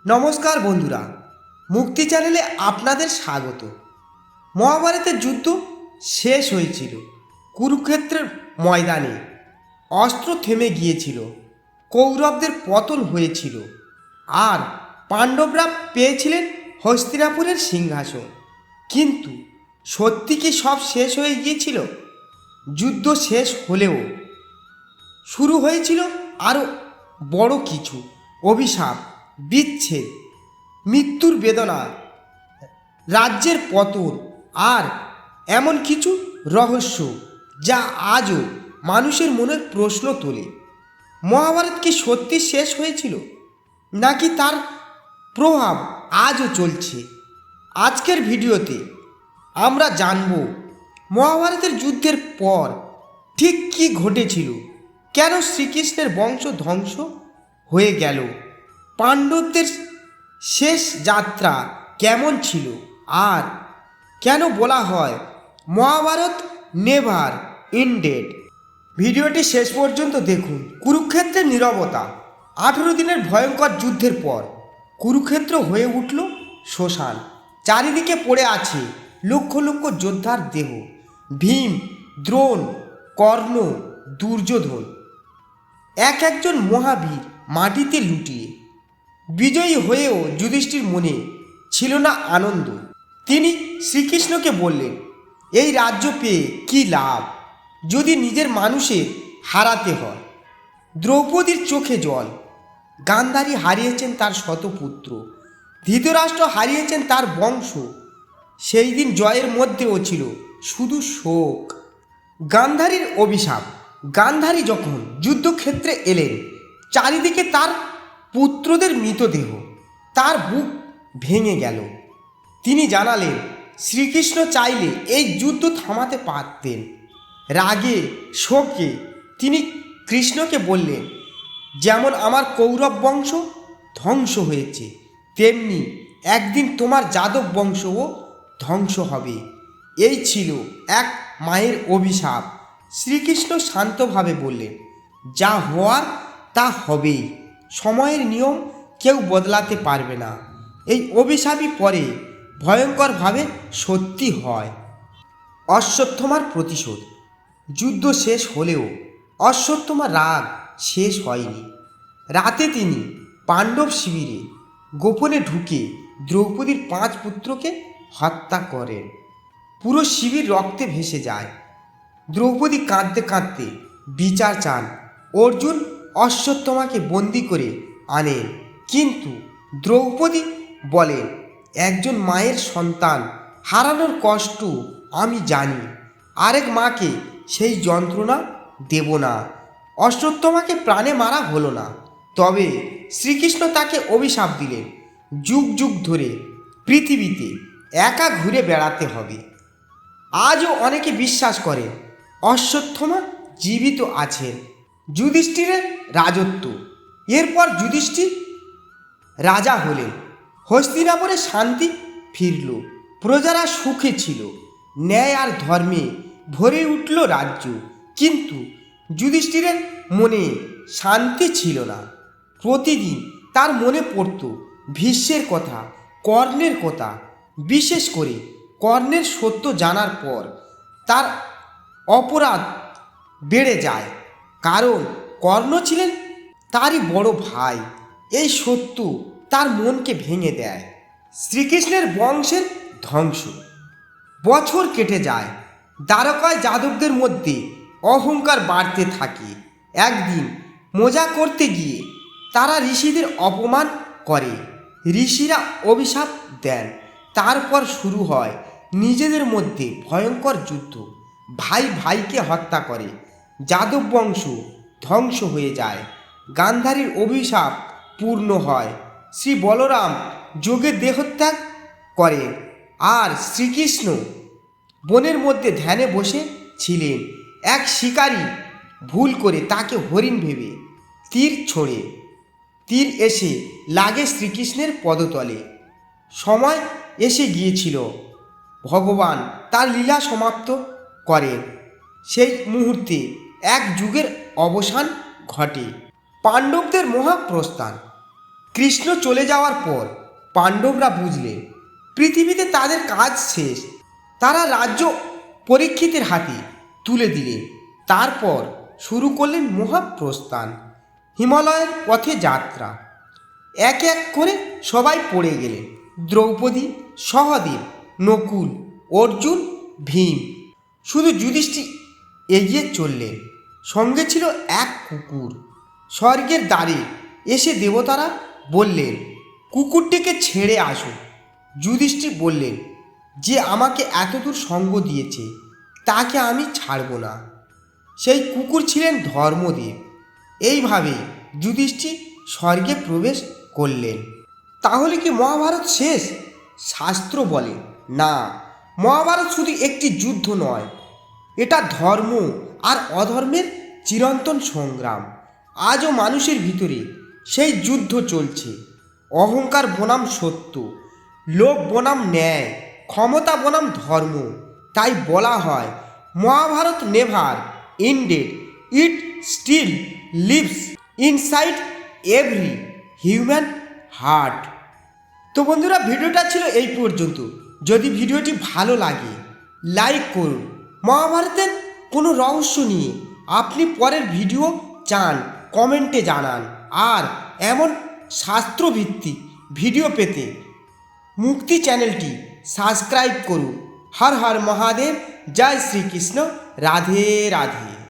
নমস্কার বন্ধুরা, মুক্তি চ্যানেলে আপনাদের স্বাগত। মহাভারতের যুদ্ধ শেষ হয়েছিল কুরুক্ষেত্রের ময়দানে। অস্ত্র থেমে গিয়েছিল, কৌরবদের পতন হয়েছিল, আর পাণ্ডবরা পেয়েছিলেন হস্তিনাপুরের সিংহাসন। কিন্তু সত্যি কি সব শেষ হয়ে গিয়েছিল? যুদ্ধ শেষ হলেও শুরু হয়েছিল আরও বড় কিছু। অভিশাপ, বিচ্ছেদ, মৃত্যুর বেদনা, রাজ্যের পতন, আর এমন কিছু রহস্য যা আজও মানুষের মনের প্রশ্ন তোলে। মহাভারত কি সত্যি শেষ হয়েছিল, নাকি তার প্রভাব আজও চলছে? আজকের ভিডিওতে আমরা জানব মহাভারতের যুদ্ধের পর ঠিক কী ঘটেছিল, কেন শ্রীকৃষ্ণের বংশ ধ্বংস হয়ে গেল, পাণ্ডবদের শেষ যাত্রা কেমন ছিল, আর কেন বলা হয় মহাভারত নেভার এন্ডেড। ভিডিওটি শেষ পর্যন্ত দেখুন। কুরুক্ষেত্রের নীরবতা। 18 দিনের ভয়ঙ্কর যুদ্ধের পর কুরুক্ষেত্র হয়ে উঠল শ্মশান। চারিদিকে পড়ে আছে লক্ষ লক্ষ যোদ্ধার দেহ। ভীম, দ্রোণ, কর্ণ, দুর্যোধন, এক একজন মহাবীর মাটিতে লুটিয়ে। বিজয়ী হয়েও যুধিষ্ঠির মনে ছিল না আনন্দ। তিনি শ্রীকৃষ্ণকে বললেন, এই রাজ্য পেয়ে কী লাভ যদি নিজের মানুষের হারাতে হয়? দ্রৌপদীর চোখে জল। গান্ধারী হারিয়েছেন তার শতপুত্র, ধৃতরাষ্ট্র হারিয়েছেন তার বংশ। সেই দিন জয়ের মধ্যেও ছিল শুধু শোক। গান্ধারীর অভিশাপ। গান্ধারী যখন যুদ্ধক্ষেত্রে এলেন, চারিদিকে তার পুত্রদের মৃতদেহ। তার বুক ভেঙে গেল। তিনি জানালেন, শ্রীকৃষ্ণ চাইলে এই যুদ্ধ থামাতে পারতেন। রাগে শোকে তিনি কৃষ্ণকে বললেন, যেমন আমার কৌরব বংশ ধ্বংস হয়েছে, তেমনি একদিন তোমার যাদব বংশও ধ্বংস হবে। এই ছিল এক মায়ের অভিশাপ। শ্রীকৃষ্ণ শান্তভাবে বললেন, যা হওয়ার তা হবেই। সময়ের নিয়ম কেউ বদলাতে পারবে না। এই অভিশাপই পরে ভয়ঙ্করভাবে সত্যি হয়। অশ্বত্থামার প্রতিশোধ। যুদ্ধ শেষ হলেও অশ্বত্থামার রাগ শেষ হয়নি। রাতে তিনি পাণ্ডব শিবিরে গোপনে ঢুকে দ্রৌপদীর 5 পুত্রকে হত্যা করেন। পুরো শিবির রক্তে ভেসে যায়। দ্রৌপদী কাঁদতে কাঁদতে বিচার চান। অর্জুন অশ্বত্থামাকে বন্দি করে আনেন, কিন্তু দ্রৌপদী বলেন, একজন মায়ের সন্তান হারানোর কষ্ট আমি জানি, আরেক মাকে সেই যন্ত্রণা দেব না। অশ্বত্থামাকে প্রাণে মারা হলো না, তবে শ্রীকৃষ্ণ তাকে অভিশাপ দিলেন, যুগ যুগ ধরে পৃথিবীতে একা ঘুরে বেড়াতে হবে। আজও অনেকে বিশ্বাস করে অশ্বত্থামা জীবিত আছেন। যুধিষ্ঠিরের রাজত্ব। এরপর যুধিষ্ঠির রাজা হলেন। হস্তিনাপুরে শান্তি ফিরল, প্রজারা সুখে ছিল, ন্যায় আর ধর্মে ভরে উঠল রাজ্য। কিন্তু যুধিষ্ঠিরের মনে শান্তি ছিল না। প্রতিদিন তার মনে পড়ত ভীষ্মের কথা, কর্ণের কথা। বিশেষ করে কর্ণের সত্য জানার পর তার অপরাধ বেড়ে যায়, কারণ কর্ণ ছিলেন তারই বড় ভাই। এই সত্য তার মনকে ভেঙে দেয়। শ্রীকৃষ্ণের বংশের ধ্বংস। বছর কেটে যায়। দ্বারকায় যাদবদের মধ্যে অহংকার বাড়তে থাকে। একদিন মজা করতে গিয়ে তারা ঋষিদের অপমান করে। ঋষিরা অভিশাপ দেন। তারপর শুরু হয় নিজেদের মধ্যে ভয়ঙ্কর যুদ্ধ। ভাই ভাইকে হত্যা করে। যাদব বংশ ধ্বংস হয়ে যায়। গান্ধারীর অভিশাপ পূর্ণ হয়। শ্রী বলরাম যোগে দেহত্যাগ করে, আর শ্রীকৃষ্ণ বনের মধ্যে ধ্যানে বসে ছিলেন। এক শিকারী ভুল করে তাকে হরিণ ভেবে তীর ছোড়ে। তীর এসে লাগে শ্রীকৃষ্ণের পদতলে। সময় এসে গিয়েছিল, ভগবান তার লীলা সমাপ্ত করেন। সেই মুহূর্তে এক যুগের অবসান ঘটে। পাণ্ডবদের মহাপ্রস্থান। কৃষ্ণ চলে যাওয়ার পর পাণ্ডবরা বুঝলেন পৃথিবীতে তাদের কাজ শেষ। তারা রাজ্য পরীক্ষিতের হাতে তুলে দিলেন। তারপর শুরু করলেন মহাপ্রস্থান, হিমালয়ের পথে যাত্রা। এক এক করে সবাই পড়ে গেলেন। দ্রৌপদী, সহদেব, নকুল, অর্জুন, ভীম। শুধু যুধিষ্ঠির এগিয়ে চললেন। সঙ্গে ছিল এক কুকুর। স্বর্গের দ্বারে এসে দেবতারা বললেন, কুকুরটিকে ছেড়ে আসো। যুধিষ্ঠির বললেন, যে আমাকে এতদূর সঙ্গ দিয়েছে তাকে আমি ছাড়ব না। সেই কুকুর ছিলেন ধর্মদেব। এইভাবেই যুধিষ্ঠির স্বর্গে প্রবেশ করলেন। তাহলে কি মহাভারত শেষ? শাস্ত্র বলে না, মহাভারত শুধু একটি যুদ্ধ নয়, এটা ধর্ম আর অধর্মের চিরন্তন সংগ্রাম। আজও মানুষের ভিতরে সেই যুদ্ধ চলছে। অহংকার বনাম সত্য, লোভ বনাম ন্যায়, ক্ষমতা বনাম ধর্ম। তাই বলা হয় Mahabharata never ended, it still lives inside every human heart. তো বন্ধুরা, ভিডিওটা ছিল এই পর্যন্ত। যদি ভিডিওটি ভালো লাগে লাইক করুন। মহাভারতের কোনো রহস্য নিয়ে আপনি পরের ভিডিও চান কমেন্টে জানান। আর এমন শাস্ত্রভিত্তিক ভিডিও পেতে মুক্তি চ্যানেলটি সাবস্ক্রাইব করুন। হর হর মহাদেব, জয় শ্রীকৃষ্ণ, রাধে রাধে।